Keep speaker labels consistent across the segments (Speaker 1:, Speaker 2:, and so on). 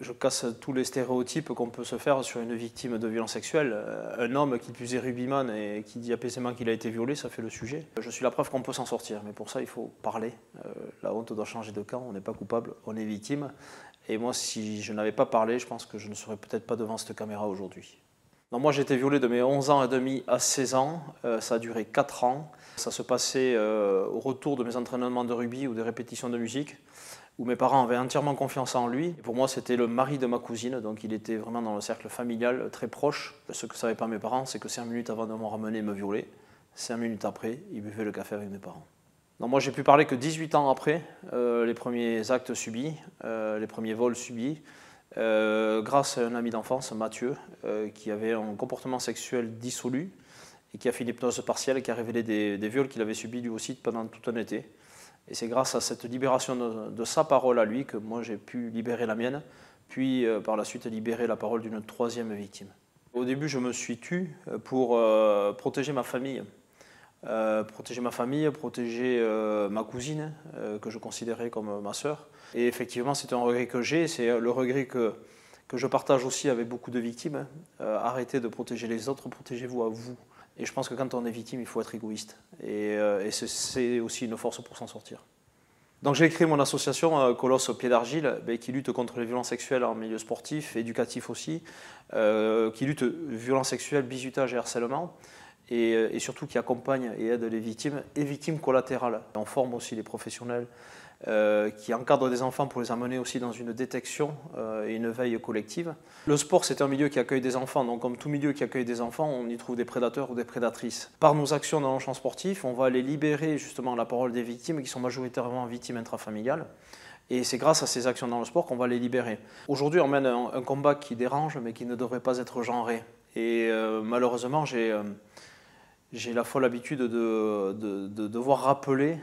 Speaker 1: Je casse tous les stéréotypes qu'on peut se faire sur une victime de violence sexuelle. Un homme qui plus est rugbyman et qui dit apaisément qu'il a été violé, ça fait le sujet. Je suis la preuve qu'on peut s'en sortir, mais pour ça il faut parler. La honte doit changer de camp, on n'est pas coupable, on est victime. Et moi, si je n'avais pas parlé, je pense que je ne serais peut-être pas devant cette caméra aujourd'hui. Non, moi j'ai été violé de mes 11 ans et demi à 16 ans, ça a duré 4 ans. Ça se passait au retour de mes entraînements de rugby ou des répétitions de musique, où mes parents avaient entièrement confiance en lui. Et pour moi, c'était le mari de ma cousine, donc il était vraiment dans le cercle familial très proche. Ce que ne savaient pas mes parents, c'est que 5 minutes avant de me ramener et me violer, 5 minutes après, il buvait le café avec mes parents. Non, moi, j'ai pu parler que 18 ans après les premiers actes subis, les premiers vols subis, grâce à un ami d'enfance, Mathieu, qui avait un comportement sexuel dissolu et qui a fait une hypnose partielle et qui a révélé des viols qu'il avait subis lui aussi pendant tout un été. Et c'est grâce à cette libération de sa parole à lui que moi j'ai pu libérer la mienne, puis par la suite libérer la parole d'une troisième victime. Au début, je me suis tu pour protéger ma famille. Protéger ma cousine, que je considérais comme ma sœur. Et effectivement, c'est un regret que j'ai, c'est le regret que je partage aussi avec beaucoup de victimes. Arrêtez de protéger les autres, protégez-vous à vous. Et je pense que quand on est victime, il faut être égoïste. Et c'est aussi une force pour s'en sortir. Donc j'ai créé mon association Colosse au pied d'argile, qui lutte contre les violences sexuelles en milieu sportif, éducatif aussi, qui lutte violences sexuelles, bizutage et harcèlement, et surtout qui accompagne et aide les victimes et victimes collatérales. On forme aussi les professionnels qui encadrent des enfants pour les amener aussi dans une détection et une veille collective. Le sport, c'est un milieu qui accueille des enfants, donc comme tout milieu qui accueille des enfants, on y trouve des prédateurs ou des prédatrices. Par nos actions dans le champ sportif, on va aller libérer justement la parole des victimes qui sont majoritairement victimes intrafamiliales. Et c'est grâce à ces actions dans le sport qu'on va les libérer. Aujourd'hui, on mène un combat qui dérange, mais qui ne devrait pas être genré. Et malheureusement, j'ai la folle habitude de devoir rappeler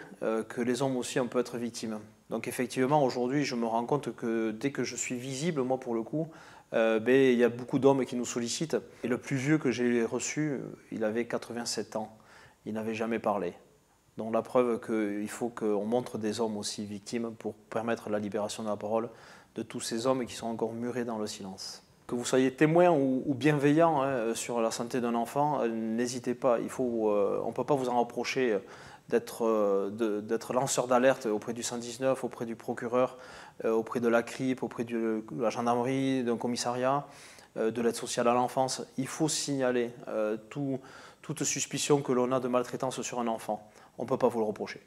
Speaker 1: que les hommes aussi on peut être victimes. Donc effectivement, aujourd'hui, je me rends compte que dès que je suis visible, moi pour le coup, il y a beaucoup d'hommes qui nous sollicitent. Et le plus vieux que j'ai reçu, il avait 87 ans. Il n'avait jamais parlé. Donc la preuve qu'il faut qu'on montre des hommes aussi victimes pour permettre la libération de la parole de tous ces hommes qui sont encore murés dans le silence. Que vous soyez témoin ou bienveillant sur la santé d'un enfant, n'hésitez pas. On ne peut pas vous en reprocher d'être lanceur d'alerte auprès du 119, auprès du procureur, auprès de la CRIP, auprès de la gendarmerie, d'un commissariat, de l'aide sociale à l'enfance. Il faut signaler toute suspicion que l'on a de maltraitance sur un enfant. On ne peut pas vous le reprocher.